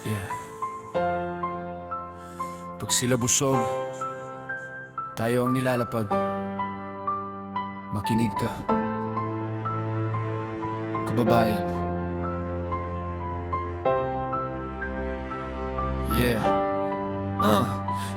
Yeah. Pag sila busog, tayo ang nilalapag. Makinig ka, kababayan. Yeah.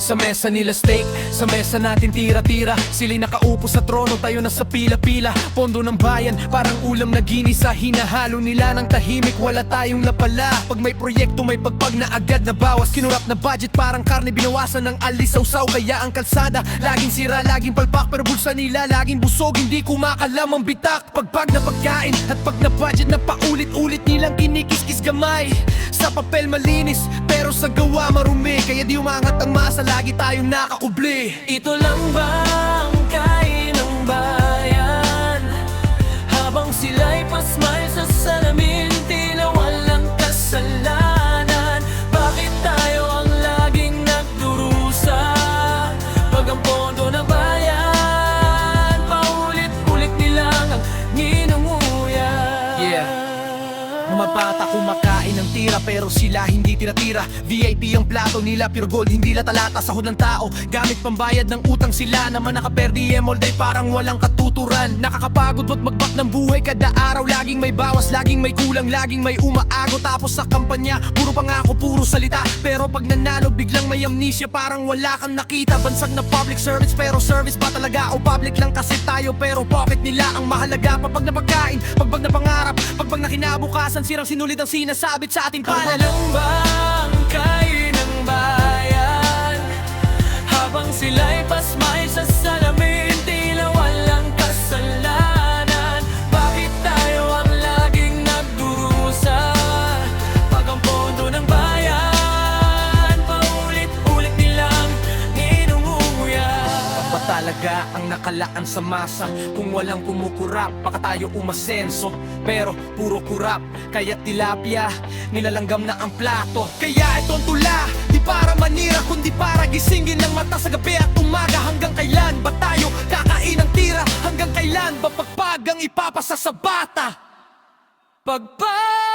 Sa mesa nila steak, sa mesa natin tira-tira. Sila'y nakaupo sa trono, tayo na sa pila-pila. Pondo ng bayan, parang ulam na ginisa. Hinahalo nila ng tahimik, wala tayong napala. Pag may proyekto, may pagpag na agad na bawas. Kinurap na budget, parang karne binawasan ng alisaw-saw. Kaya ang kalsada, laging sira, laging palpak. Pero bulsa nila, laging busog, hindi kumakalam ang bitak. Pagpag na pagkain, at pag na budget na paulit-ulit nilang kinikis-kis gamay. Sa papel malinis, pero sa gawa marumi. Kaya di umangat ang masa, lagi tayong nakakubli. Ito lang ba ang kain ng bayan? Habang sila'y pasmay sa salamin, tila walang kasalanan. Bakit tayo ang laging nagdurusa? Pag ang pondo ng bayan, paulit-ulit nilang ang nginunguya. Yeah. Mga bata kumakain ng tira, pero sila hindi tira-tira. VIP ang plato nila, pure gold, hindi latalata. Sahod ng tao, gamit pambayad ng utang. Sila naman nakaperdi all day, parang walang katuturan. Nakakapagod at magbak ng buhay kada araw. Laging may bawas, laging may kulang, laging may umaago. Tapos sa kampanya, puro pangako, puro salita. Pero pag nanalo, biglang may amnesia, parang wala kang nakita. Bansag na public service, pero service ba talaga? O public lang kasi tayo, pero pocket nila ang mahalaga. Pagpag na pagkain, pagpag na pangarap, pagpag na kinabukasan, sirang sinulit ang sinasabit sa ating palad. Lang ba ang kain ng bayan? Habang sila'y pasmay sa salamin, tila walang kasalanan. Bakit tayo ang laging nagdurusa? Pag ang pondo ng bayan, paulit-ulit nilang ninunguya. Ba talaga ang nakalaan sa masa? Kung walang kumukurap, baka tayo umasenso. Pero puro kurap, kaya't tilapia, nilalanggam na ang plato. Kaya itong tula, di para manira, kundi para gisingin ng mata sa gabi at umaga. Hanggang kailan ba tayo kakain ng tira? Hanggang kailan ba pagpag ang ipapasa sa bata? Pagpag